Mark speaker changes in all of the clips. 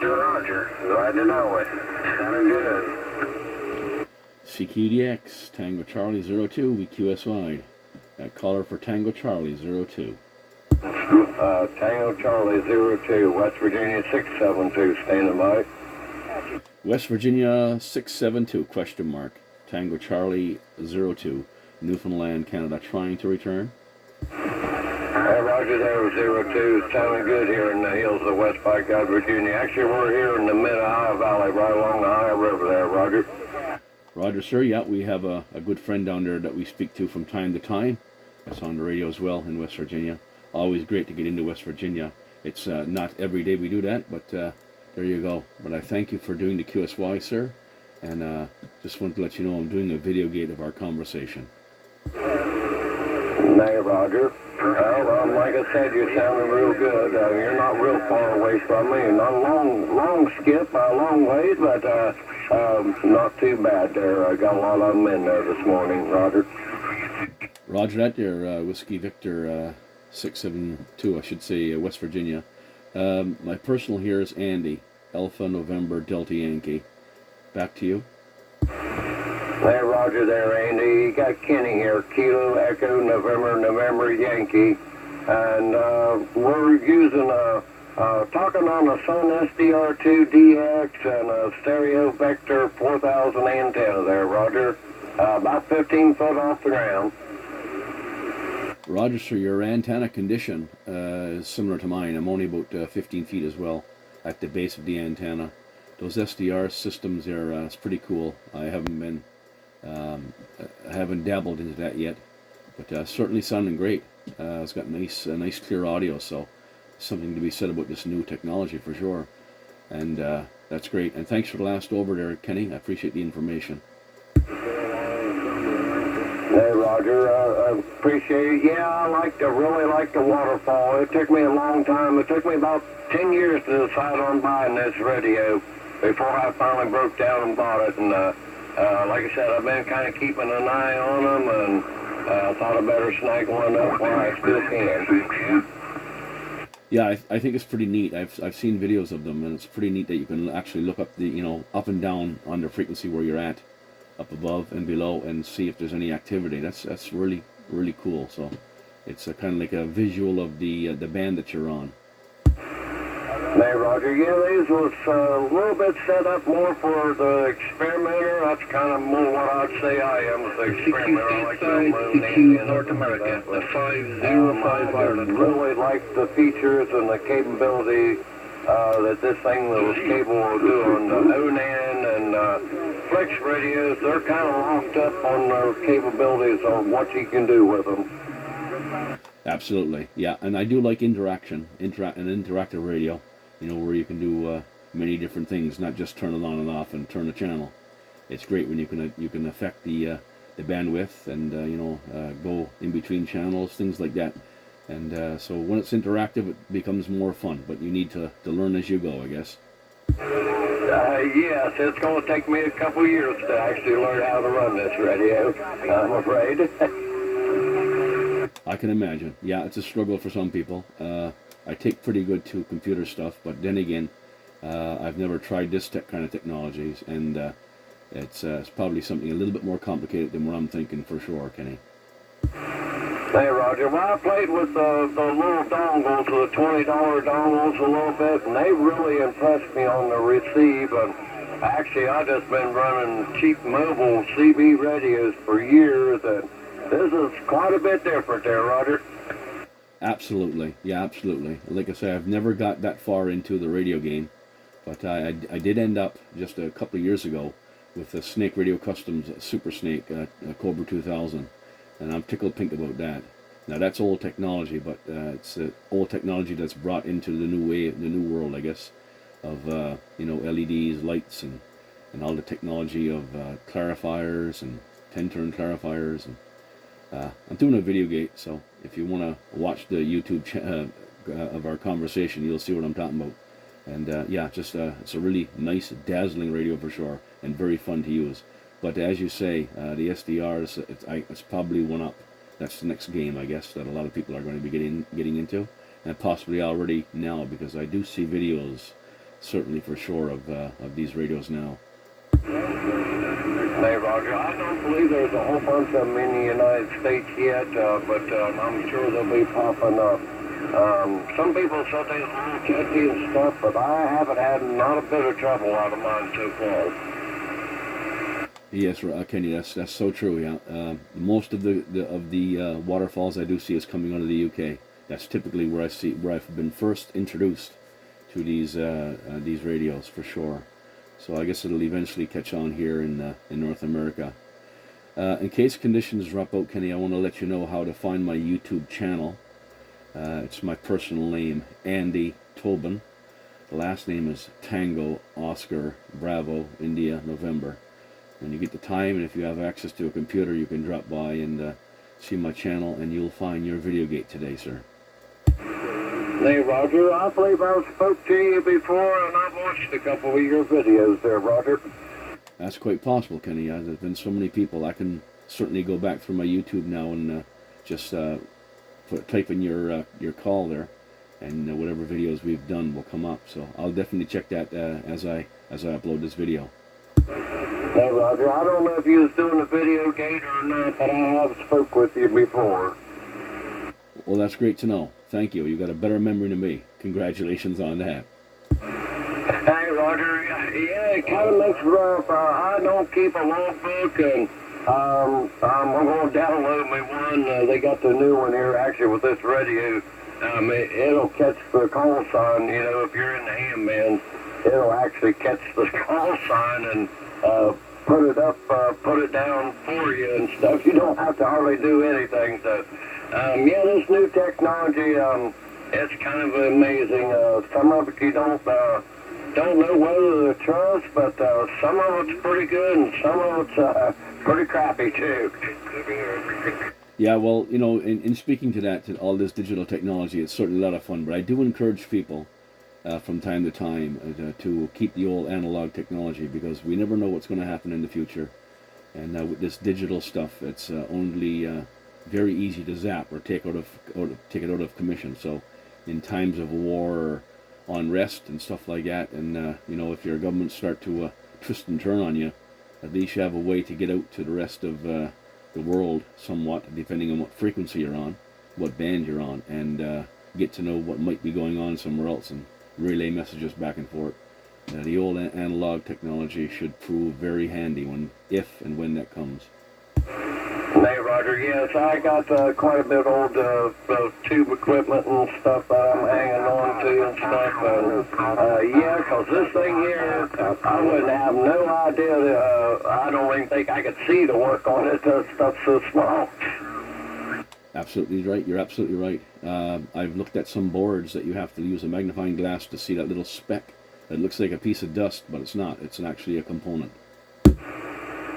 Speaker 1: Roger. Glad to know it. Sounding good.
Speaker 2: CQDX, Tango Charlie 02, VQSY. Caller for Tango Charlie 02.
Speaker 1: Tango Charlie 02, West Virginia 672, standing by.
Speaker 2: West Virginia 672, question mark. Tango Charlie 02, Newfoundland, Canada, trying to return.
Speaker 1: Hey, Roger there, 02. It's sounding good here in the hills of West Pike, Virginia. Actually, we're here in the mid-Ohio Valley, right along the Ohio River there, Roger.
Speaker 2: Roger, sir. Yeah, we have a good friend down there that we speak to from time to time. That's on the radio as well in West Virginia. Always great to get into West Virginia. It's not every day we do that, but there you go. But I thank you for doing the QSY, sir. And just want to let you know I'm doing a VideoGate of our conversation.
Speaker 1: Hey, Roger. Well, like I said, you're sounding real good. You're not real far away from me. Not a long skip, a long ways, but not too bad there. I got a lot of them in there this morning, Roger.
Speaker 2: Roger that there, Whiskey Victor 672, I should say, West Virginia. My personal here is Andy, Alpha November Delta Yankee. Back to you.
Speaker 1: Hey, Roger there, Andy. You got Kenny here, Kilo Echo November Yankee. And we're using talking on a Sun SDR2DX and a Stereo Vector 4000 antenna there, Roger. About 15 foot off the ground.
Speaker 2: Roger, sir, your antenna condition is similar to mine. I'm only about 15 feet as well at the base of the antenna. Those SDR systems are it's pretty cool. I haven't dabbled into that yet, but certainly sounding great. It's got nice clear audio, so something to be said about this new technology for sure. And that's great. And thanks for the last over there, Kenny. I appreciate the information.
Speaker 1: Hey, Roger, I appreciate it. Yeah, I really like the waterfall. It took me a long time. It took me about 10 years to decide on buying this radio before I finally broke down and bought it. And like I said, I've been kind of keeping an eye on them, and I thought I better snag one up while I still can.
Speaker 2: Yeah, I think it's pretty neat. I've seen videos of them, and it's pretty neat that you can actually look up the up and down on the frequency where you're at, up above and below, and see if there's any activity. That's really cool. So it's kind of like a visual of the band that you're on.
Speaker 1: Hey, Roger. Yeah, these was a little bit set up more for the experimenter. That's kind of more what I'd say I am as the experimenter. I like the moon and North America, the 505 Ireland. I really like the features and the capability that this thing was capable of doing. The ONAN and Flex radios, they're kind of locked up on their capabilities of what you can do with them.
Speaker 2: Absolutely, yeah. And I do like an interactive radio. Where you can do many different things, not just turn it on and off and turn the channel. It's great when you can affect the bandwidth and go in between channels, things like that. And so when it's interactive, it becomes more fun. But you need to learn as you go, I guess.
Speaker 1: Yes, it's going to take me a couple years to actually learn how to run this radio, I'm afraid.
Speaker 2: I can imagine. Yeah, it's a struggle for some people. I take pretty good to computer stuff, but then again, I've never tried this kind of technologies, and it's probably something a little bit more complicated than what I'm thinking for sure, Kenny.
Speaker 1: Hey, Roger. Well, I played with the little dongles, the $20 dongles a little bit, and they really impressed me on the receive. And actually, I've just been running cheap mobile CB radios for years, and this is quite a bit different there, Roger.
Speaker 2: Absolutely, yeah, absolutely. Like I say, I've never got that far into the radio game, but I did end up just a couple of years ago with the Snake Radio Customs Super Snake Cobra 2000, and I'm tickled pink about that. Now that's old technology, but it's old technology that's brought into the new world, I guess, of LEDs, lights, and all the technology of clarifiers and 10-turn clarifiers and. I'm doing a VideoGate, so if you want to watch the YouTube of our conversation, you'll see what I'm talking about. And yeah, just it's a really nice, dazzling radio for sure, and very fun to use. But as you say, the SDRs, it's probably one up. That's the next game, I guess, that a lot of people are going to be getting into, and possibly already now, because I do see videos certainly for sure of these radios now.
Speaker 1: Hey, Roger, I don't believe there's a whole bunch of them in the United States yet, but I'm sure they'll be popping up. Some people said they were a little catchy and stuff, but I haven't had not a bit of trouble out of mine so far.
Speaker 2: Yes, Kenny, that's so true. Yeah, most of the waterfalls I do see is coming out of the UK. That's typically where I've been first introduced to these radios for sure. So I guess it'll eventually catch on here in North America. In case conditions drop out, Kenny, I want to let you know how to find my YouTube channel. It's my personal name, Andy Tobin. The last name is Tango, Oscar, Bravo, India, November. When you get the time, and if you have access to a computer, you can drop by and see my channel, and you'll find your VideoGate today, sir.
Speaker 1: Hey, Roger, I believe I spoke to you before, and I've watched a couple of your videos there, Roger.
Speaker 2: That's quite possible, Kenny. There's been so many people. I can certainly go back through my YouTube now and just type in your call there, and whatever videos we've done will come up. So I'll definitely check that as I upload this video.
Speaker 1: Hey, Roger, I don't know if you was doing a VideoGate or not, but I have spoke with you before.
Speaker 2: Well, that's great to know. Thank you. You got a better memory than me. Congratulations on that.
Speaker 1: Hey, Roger. Yeah, it kind of makes it rough. I don't keep a logbook, and I'm going to download me one. They got the new one here, actually, with this radio. It'll catch the call sign. You know, if you're in the ham band, it'll actually catch the call sign and put it down for you and stuff. You don't have to hardly do anything. So, yeah, this new technology, it's kind of amazing. Some of it you don't know whether to trust, but some of it's pretty good and some of it's pretty crappy too.
Speaker 2: Yeah, well, you know, in speaking to that, to all this digital technology, it's certainly a lot of fun, but I do encourage people from time to time to keep the old analog technology, because we never know what's going to happen in the future. And with this digital stuff, it's only very easy to zap or take it out of commission. So in times of war or unrest and stuff like that, and you know, if your government start to twist and turn on you, at least you have a way to get out to the rest of the world somewhat, depending on what frequency you're on, what band you're on, and get to know what might be going on somewhere else and relay messages back and forth. The old analog technology should prove very handy if and when that comes.
Speaker 1: Hey, Roger, yes, I got quite a bit old tube equipment and stuff that I'm hanging on to and stuff. And, yeah, because this thing here, I wouldn't have no idea. I don't even think I could see the work on it. The stuff's so small.
Speaker 2: Absolutely right. You're absolutely right. I've looked at some boards that you have to use a magnifying glass to see that little speck. It looks like a piece of dust, but it's not. It's actually a component.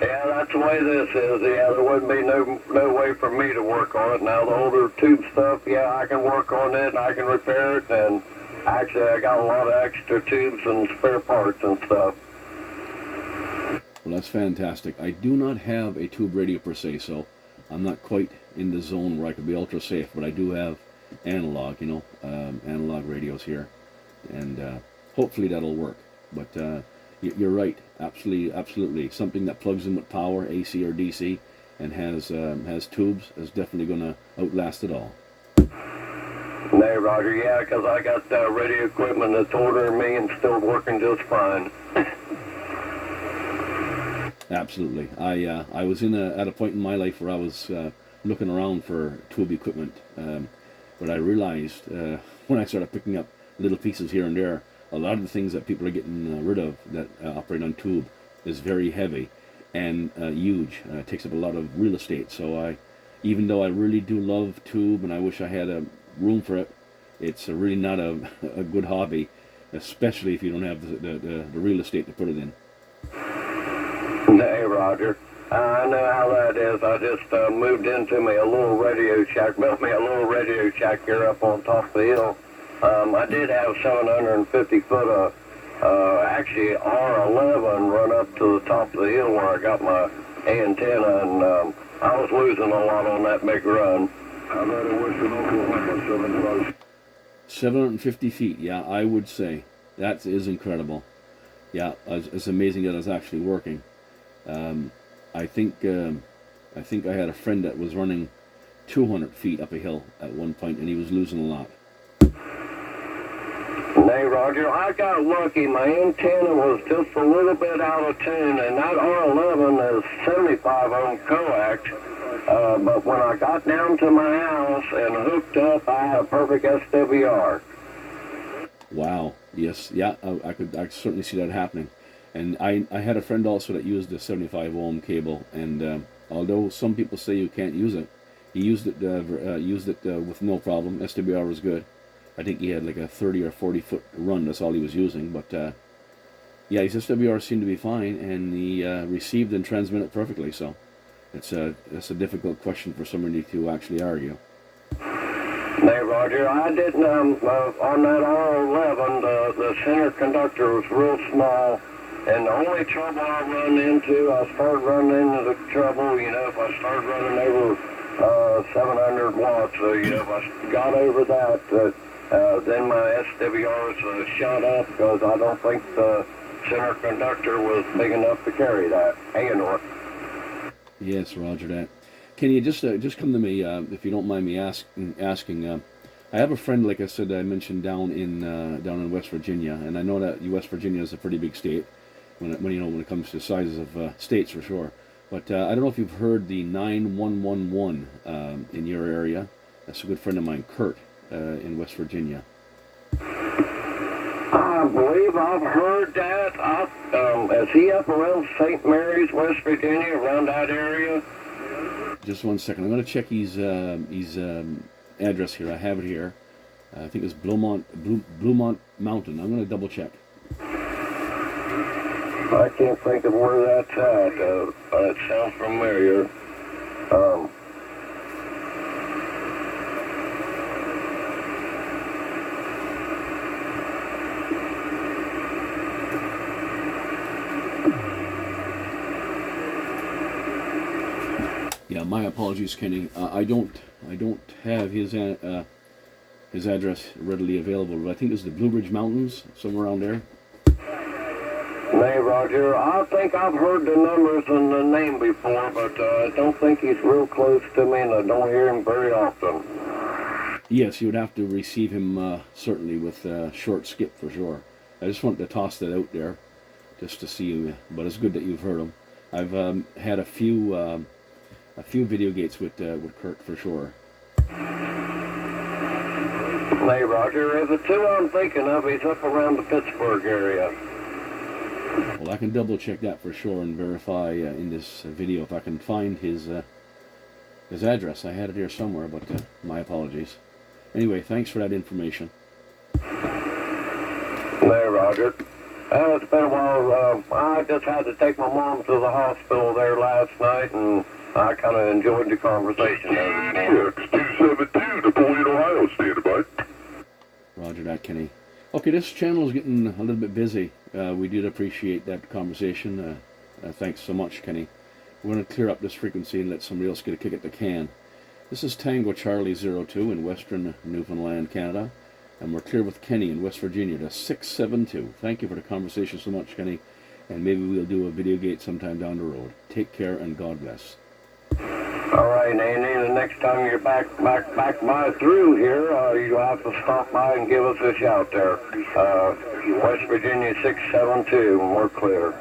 Speaker 1: Yeah, that's the way this is. Yeah, there wouldn't be no way for me to work on it. Now, the older tube stuff, yeah, I can work on it and I can repair it. And actually, I got a lot of extra tubes and spare parts and stuff.
Speaker 2: Well, that's fantastic. I do not have a tube radio per se, so I'm not quite in the zone where I could be ultra safe, but I do have analog, analog radios here, and hopefully that'll work. But you're right, absolutely. Something that plugs in with power, AC or DC, and has tubes is definitely going to outlast it all.
Speaker 1: Hey, Roger, yeah, because I got radio equipment that's older than me and still working just fine.
Speaker 2: Absolutely. I was at a point in my life where I was looking around for tube equipment, but I realized when I started picking up little pieces here and there, a lot of the things that people are getting rid of that operate on tube is very heavy and huge. It takes up a lot of real estate. So even though I really do love tube and I wish I had a room for it, it's really not a good hobby, especially if you don't have the real estate to put it in.
Speaker 1: Hey, Roger. I know how that is. I just moved into me a little radio shack, built me a little radio shack here up on top of the hill. I did have 750 foot actually R11 run up to the top of the hill where I got my antenna, and I was losing a lot on that big run. How about in Western Oklahoma, 750?
Speaker 2: 750 feet, yeah, I would say. That is incredible. Yeah, it's amazing that it's actually working. Um, I think I had a friend that was running 200 feet up a hill at one point, and he was losing a lot.
Speaker 1: Hey, Roger, I got lucky. My antenna was just a little bit out of tune, and that R11 is 75 ohm coax. But when I got down to my house and hooked up, I had a perfect SWR.
Speaker 2: Wow. Yes. Yeah. I could certainly see that happening. And I had a friend also that used the 75 ohm cable, and although some people say you can't use it, he used it with no problem. SWR was good. I think he had like a 30 or 40 foot run. That's all he was using. But yeah, his SWR seemed to be fine, and he received and transmitted perfectly. So that's a difficult question for somebody to actually argue.
Speaker 1: Hey, Roger, I didn't, on that R11, the center conductor was real small, and the only trouble I run into, I started running into the trouble, if I started running over 700 watts, if I got over that, then my SWRs shot up because I don't think the center conductor was big enough to carry that.
Speaker 2: Yes, Roger that. Can you just come to me if you don't mind me asking? I have a friend, like I said, I mentioned down in West Virginia, and I know that West Virginia is a pretty big state when it comes to sizes of states for sure. But I don't know if you've heard the 9111 in your area. That's a good friend of mine, Kurt, in West Virginia.
Speaker 1: I believe I've heard that. Is he up around St. Mary's, West Virginia, around that area?
Speaker 2: Just one second. I'm going to check his address here. I have it here. I think it's Bluemont Mountain. I'm going to double check.
Speaker 1: I can't think of where that's at. It sounds familiar.
Speaker 2: Yeah, my apologies, Kenny. I don't have his address readily available, but I think it's the Blue Ridge Mountains, somewhere around there.
Speaker 1: Hey, Roger, I think I've heard the numbers and the name before, but I don't think he's real close to me, and I don't hear him very often.
Speaker 2: Yes, you would have to receive him certainly with short skip for sure. I just wanted to toss that out there, just to see you. But it's good that you've heard him. I've had a few VideoGates with Kurt for sure.
Speaker 1: Hey, Roger, if the two I'm thinking of, he's up around the Pittsburgh area.
Speaker 2: Well, I can double check that for sure and verify in this video if I can find his address. I had it here somewhere, but my apologies. Anyway, thanks for that information.
Speaker 1: Hey, Roger. It's been a while. I just had to take my mom to the hospital there last night, and I kind of enjoyed the conversation.
Speaker 3: X272, Napoleon, Ohio, standing by.
Speaker 2: Roger that, Kenny. Okay, this channel is getting a little bit busy. We did appreciate that conversation. Thanks so much, Kenny. We're going to clear up this frequency and let somebody else get a kick at the can. This is Tango Charlie 02 in Western Newfoundland, Canada. And we're clear with Kenny in West Virginia to 672. Thank you for the conversation so much, Kenny. And maybe we'll do a VideoGate sometime down the road. Take care and God bless.
Speaker 1: All right, Andy, the next time you're back by through here, you'll have to stop by and give us a shout there. West Virginia 672, and we're clear.